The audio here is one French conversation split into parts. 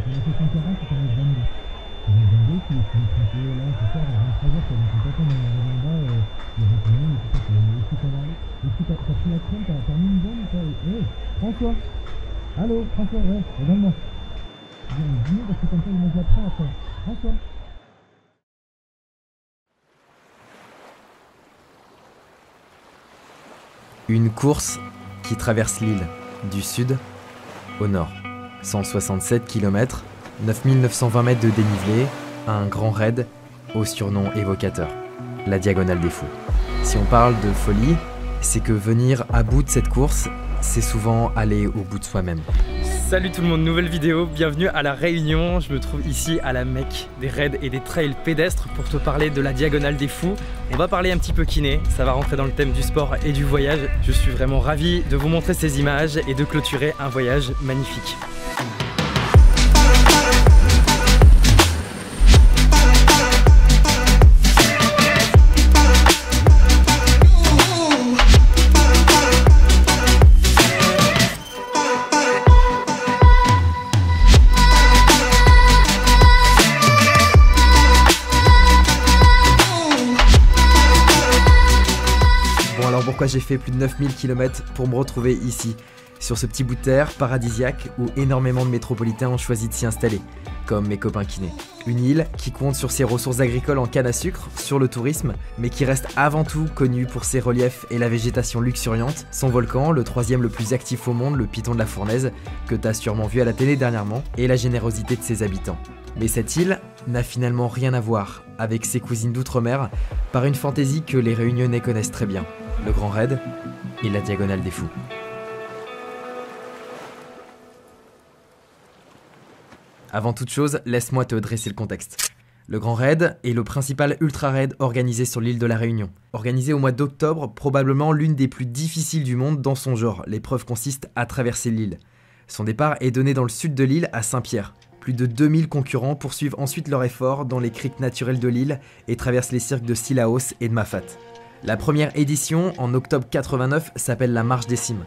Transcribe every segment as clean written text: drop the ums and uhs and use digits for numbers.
la 740, c'est en 22. C'est en 22 qui est traité là ce soir à 23h, quoi. Donc quand on est arrivé en bas, il y avait tout le monde et tout ça. Est-ce que ça va aller? Est-ce que t'as pris la crème? T'as mis une bonne ou pas? Hey, François! Allô, François, ouais, regarde-moi. Viens me dîner parce que comme ça, moi je la prends après. François! Une course qui traverse l'île, du sud au nord. 167 km, 9920 mètres de dénivelé, un grand raid au surnom évocateur, la Diagonale des Fous. Si on parle de folie, c'est que venir à bout de cette course, c'est souvent aller au bout de soi-même. Salut tout le monde, nouvelle vidéo, bienvenue à La Réunion. Je me trouve ici à la Mecque des raids et des trails pédestres pour te parler de la Diagonale des Fous. On va parler un petit peu kiné, ça va rentrer dans le thème du sport et du voyage. Je suis vraiment ravi de vous montrer ces images et de clôturer un voyage magnifique. Pourquoi j'ai fait plus de 9000 km pour me retrouver ici, sur ce petit bout de terre paradisiaque où énormément de métropolitains ont choisi de s'y installer, comme mes copains kinés. Une île qui compte sur ses ressources agricoles en canne à sucre, sur le tourisme, mais qui reste avant tout connue pour ses reliefs et la végétation luxuriante, son volcan, le troisième le plus actif au monde, le Piton de la Fournaise, que t'as sûrement vu à la télé dernièrement, et la générosité de ses habitants. Mais cette île n'a finalement rien à voir avec ses cousines d'outre-mer, par une fantaisie que les Réunionnais connaissent très bien. Le Grand Raid et la Diagonale des Fous. Avant toute chose, laisse-moi te dresser le contexte. Le Grand Raid est le principal ultra-raid organisé sur l'île de la Réunion. Organisé au mois d'octobre, probablement l'une des plus difficiles du monde dans son genre. L'épreuve consiste à traverser l'île. Son départ est donné dans le sud de l'île, à Saint-Pierre. Plus de 2000 concurrents poursuivent ensuite leur effort dans les criques naturelles de l'île et traversent les cirques de Sillaos et de Mafat. La première édition, en octobre 89, s'appelle la Marche des Cimes.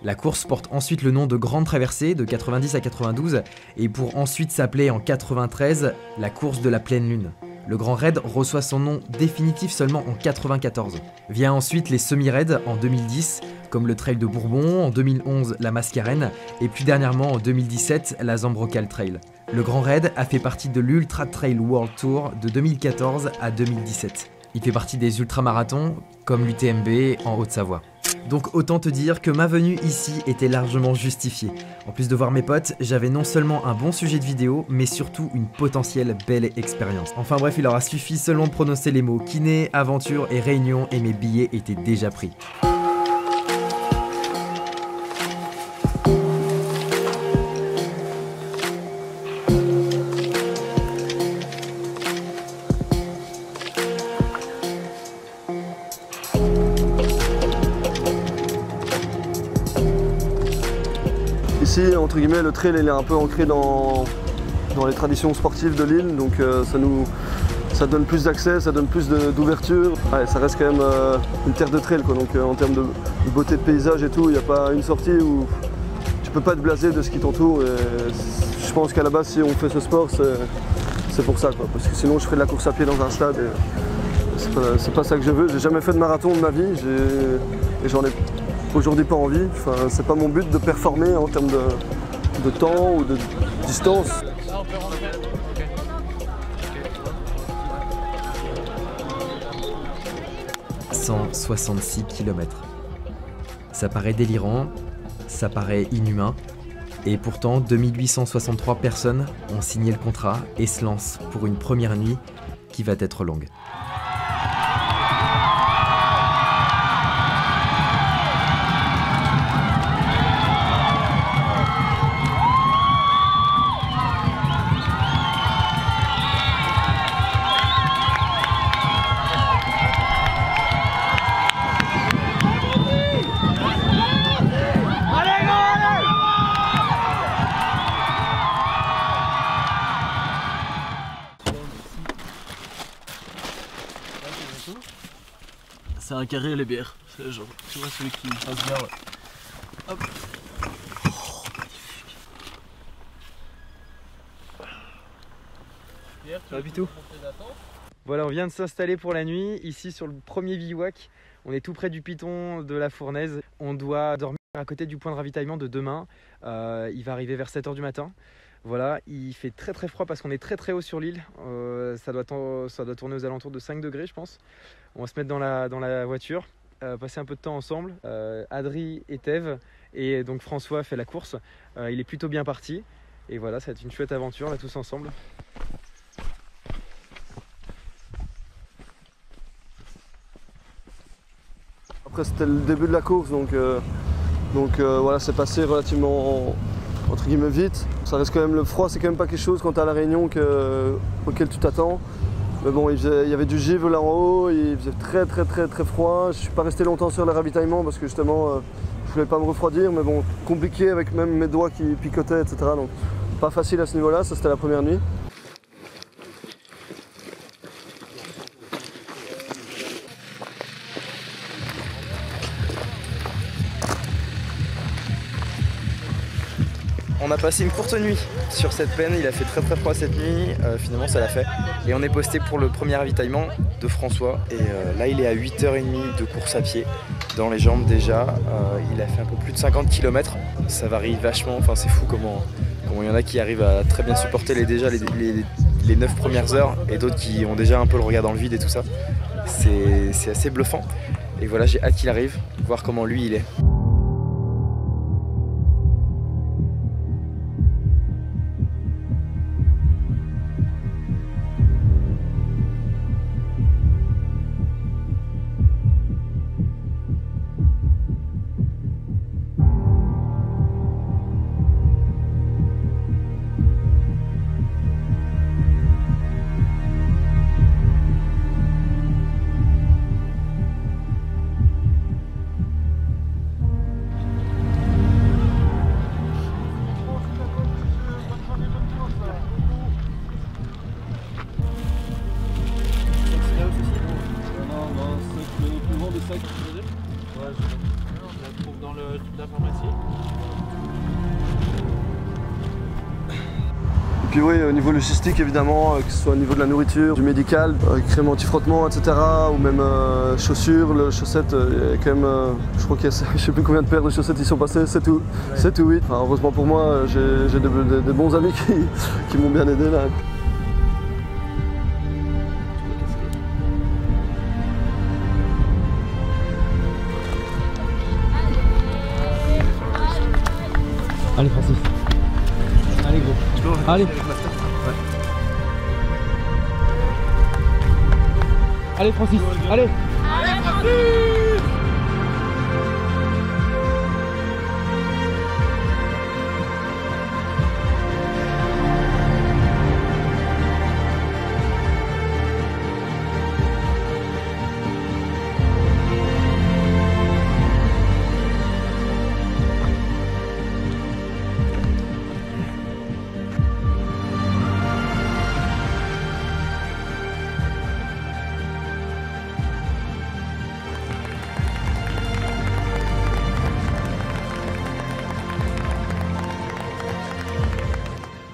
La course porte ensuite le nom de Grande Traversée de 90 à 92 et pour ensuite s'appeler en 93 la course de la pleine lune. Le Grand Raid reçoit son nom définitif seulement en 94. Vient ensuite les semi-raids en 2010, comme le Trail de Bourbon, en 2011 la Mascarène et plus dernièrement en 2017 la Zambrocal Trail. Le Grand Raid a fait partie de l'Ultra Trail World Tour de 2014 à 2017. Il fait partie des ultramarathons, comme l'UTMB en Haute-Savoie. Donc autant te dire que ma venue ici était largement justifiée. En plus de voir mes potes, j'avais non seulement un bon sujet de vidéo, mais surtout une potentielle belle expérience. Enfin bref, il aura suffi seulement de prononcer les mots kiné, aventure et réunion et mes billets étaient déjà pris. Ici, entre guillemets, le trail il est un peu ancré dans les traditions sportives de l'île, donc ça donne plus d'accès, ça donne plus d'ouverture. Ouais, ça reste quand même une terre de trail, quoi. Donc en termes de beauté de paysage et tout, il n'y a pas une sortie où tu peux pas te blaser de ce qui t'entoure. Je pense qu'à la base, si on fait ce sport, c'est pour ça, quoi. Parce que sinon, je ferais de la course à pied dans un stade. C'est pas ça que je veux. J'ai jamais fait de marathon de ma vie et j'en ai aujourd'hui pas envie. Enfin, c'est pas mon but de performer en termes de temps ou de distance. « 166 km. Ça paraît délirant, ça paraît inhumain, et pourtant 2863 personnes ont signé le contrat et se lancent pour une première nuit qui va être longue. C'est un carré les bières, c'est genre, tu vois celui qui passe bien, ouais. Hop. Oh, magnifique. Ça va Pitou? Voilà, on vient de s'installer pour la nuit, ici sur le premier bivouac. On est tout près du piton de la Fournaise. On doit dormir à côté du point de ravitaillement de demain. Il va arriver vers 7 h du matin. Voilà, il fait très très froid parce qu'on est très très haut sur l'île. Ça doit tourner aux alentours de 5 degrés je pense. On va se mettre dans la voiture, passer un peu de temps ensemble. Adri et Thève et donc François fait la course. Il est plutôt bien parti. Et voilà, ça va être une chouette aventure là tous ensemble. Après c'était le début de la course donc voilà, c'est passé relativement entre guillemets vite. Ça reste quand même, le froid c'est quand même pas quelque chose quand t'es à la Réunion auquel tu t'attends. Mais bon, il y avait du givre là en haut, il faisait très froid. Je suis pas resté longtemps sur le ravitaillement parce que justement je voulais pas me refroidir, mais bon, compliqué avec même mes doigts qui picotaient, etc. Donc pas facile à ce niveau-là, ça c'était la première nuit. On a passé une courte nuit sur cette plaine, il a fait très froid cette nuit, finalement ça l'a fait. Et on est posté pour le premier ravitaillement de François. Et là il est à 8 h 30 de course à pied, dans les jambes déjà. Il a fait un peu plus de 50 km, ça varie vachement, enfin c'est fou comment il y en a qui arrivent à très bien supporter les 9 premières heures et d'autres qui ont déjà un peu le regard dans le vide et tout ça. C'est assez bluffant. Et voilà, j'ai hâte qu'il arrive, voir comment lui il est. Et puis oui, au niveau logistique évidemment, que ce soit au niveau de la nourriture, du médical, crème anti-frottement, etc. Ou même chaussures, chaussettes, quand même, je crois qu'il y a, je sais plus combien de paires de chaussettes ils sont passés, 7 ou 8. Enfin, heureusement pour moi, j'ai des bons amis qui m'ont bien aidé là. Allez Francis. Allez gros. Allez. Ouais. Allez Francis. Allez. Allez Francis.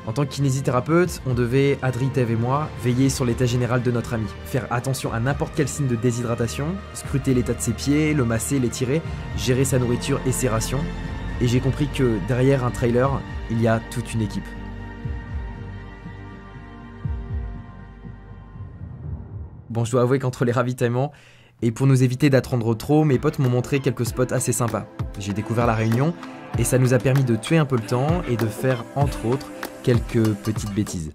En tant que kinésithérapeute, on devait, Adri, Thève et moi, veiller sur l'état général de notre ami, faire attention à n'importe quel signe de déshydratation, scruter l'état de ses pieds, le masser, l'étirer, gérer sa nourriture et ses rations. Et j'ai compris que derrière un trailer, il y a toute une équipe. Bon, je dois avouer qu'entre les ravitaillements, et pour nous éviter d'attendre trop, mes potes m'ont montré quelques spots assez sympas. J'ai découvert la Réunion, et ça nous a permis de tuer un peu le temps et de faire, entre autres, quelques petites bêtises.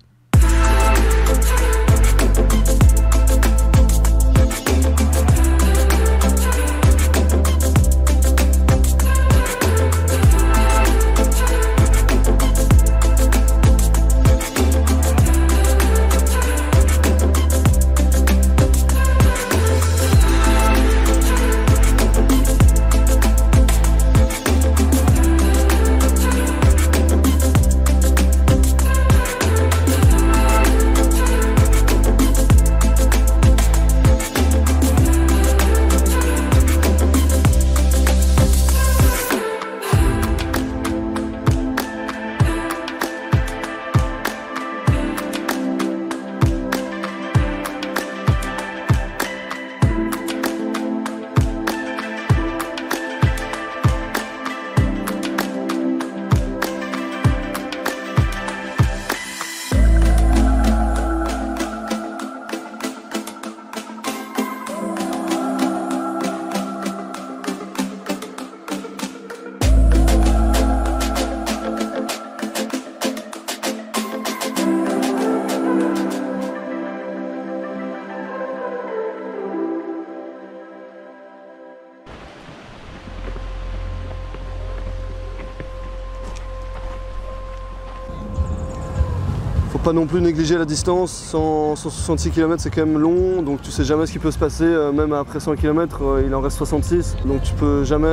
Faut pas non plus négliger la distance, 166 km c'est quand même long, donc tu sais jamais ce qui peut se passer, même après 100 km il en reste 66, donc tu peux jamais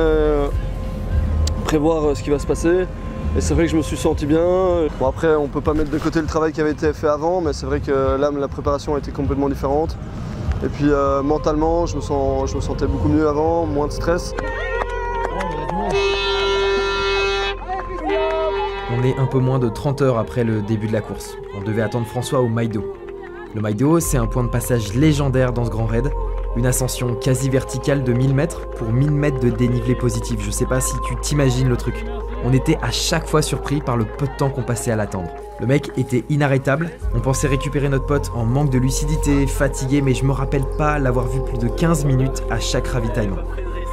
prévoir ce qui va se passer. Et c'est vrai que je me suis senti bien. Bon après on peut pas mettre de côté le travail qui avait été fait avant, mais c'est vrai que là la préparation a été complètement différente. Et puis mentalement je me sentais beaucoup mieux avant, moins de stress. On est un peu moins de 30 heures après le début de la course. On devait attendre François au Maï d'Eau. Le Maï d'Eau, c'est un point de passage légendaire dans ce grand raid. Une ascension quasi verticale de 1000 mètres pour 1000 mètres de dénivelé positif. Je sais pas si tu t'imagines le truc. On était à chaque fois surpris par le peu de temps qu'on passait à l'attendre. Le mec était inarrêtable. On pensait récupérer notre pote en manque de lucidité, fatigué, mais je me rappelle pas l'avoir vu plus de 15 minutes à chaque ravitaillement.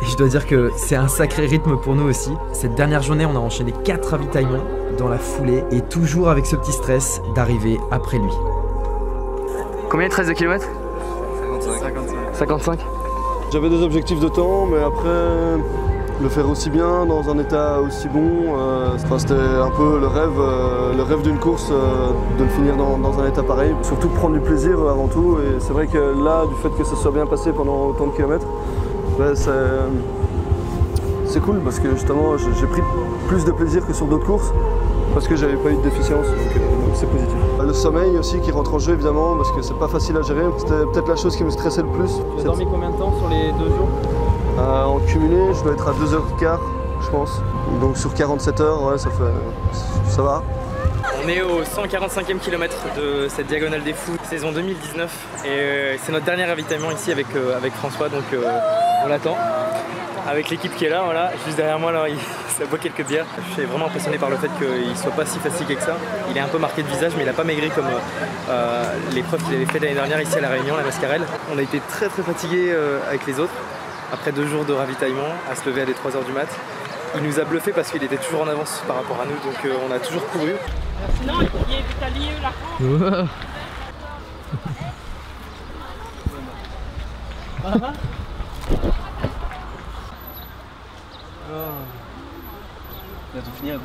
Et je dois dire que c'est un sacré rythme pour nous aussi. Cette dernière journée, on a enchaîné 4 ravitaillements dans la foulée et toujours avec ce petit stress d'arriver après lui. Combien de 13 de kilomètres? 55. J'avais des objectifs de temps, mais après le faire aussi bien, dans un état aussi bon, c'était un peu le rêve d'une course, de le finir dans un état pareil. Surtout prendre du plaisir avant tout, et c'est vrai que là, du fait que ça soit bien passé pendant autant de kilomètres, ben c'est cool parce que justement j'ai pris plus de plaisir que sur d'autres courses parce que j'avais pas eu de déficience, donc c'est positif. Le sommeil aussi qui rentre en jeu évidemment parce que c'est pas facile à gérer, c'était peut-être la chose qui me stressait le plus. Tu as dormi combien de temps sur les 2 jours? En cumulé je dois être à 2h15 je pense, donc sur 47 heures ouais, ça va. On est au 145e kilomètre de cette Diagonale des Fous, saison 2019, et c'est notre dernier ravitaillement ici avec François, donc on l'attend. Avec l'équipe qui est là, voilà, juste derrière moi, là, ça boit quelques bières. Je suis vraiment impressionné par le fait qu'il soit pas si fatigué que ça. Il est un peu marqué de visage, mais il a pas maigri comme l'épreuve qu'il avait fait l'année dernière ici à La Réunion, la Mascarelle. On a été très fatigués avec les autres, après 2 jours de ravitaillement, à se lever à des 3 h du mat. Il nous a bluffé parce qu'il était toujours en avance par rapport à nous, donc on a toujours couru. Sinon, il est allé là. Il a tout fini à gros.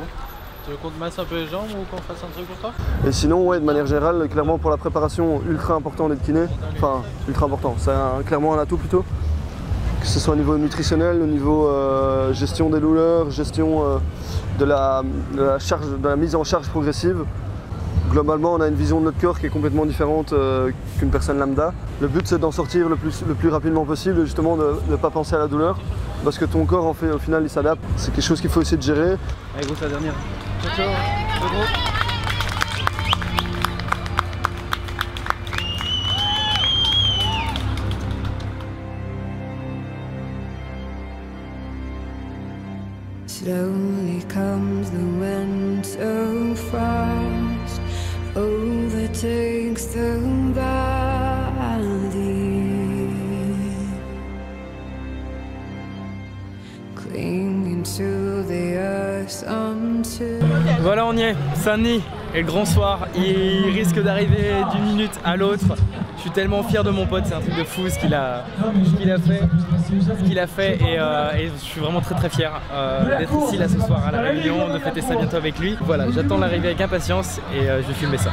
Tu veux qu'on te masse un peu les jambes ou qu'on fasse un truc pour toi? Et sinon ouais, de manière générale, clairement pour la préparation, ultra important d'être kiné. Enfin, ultra important, c'est clairement un atout plutôt. Que ce soit au niveau nutritionnel, au niveau gestion des douleurs, gestion de la mise en charge progressive. Globalement, on a une vision de notre corps qui est complètement différente qu'une personne lambda. Le but, c'est d'en sortir le plus rapidement possible, justement de ne pas penser à la douleur, parce que ton corps, en fait, au final, il s'adapte. C'est quelque chose qu'il faut essayer de gérer. Allez, gros, c'est la dernière. Ciao, ciao. Ciao, gros. Slowly comes the winter frost, overtakes the valley, clinging to the earth until... Voilà, on y est, Saint-Denis, et le grand soir, il risque d'arriver d'une minute à l'autre. Je suis tellement fier de mon pote, c'est un truc de fou ce qu'il a fait et je suis vraiment très fier d'être ici là ce soir à La Réunion, de fêter ça bientôt avec lui. Voilà, j'attends l'arrivée avec impatience et je vais filmer ça.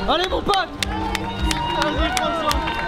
Allez mon pote! Allez François!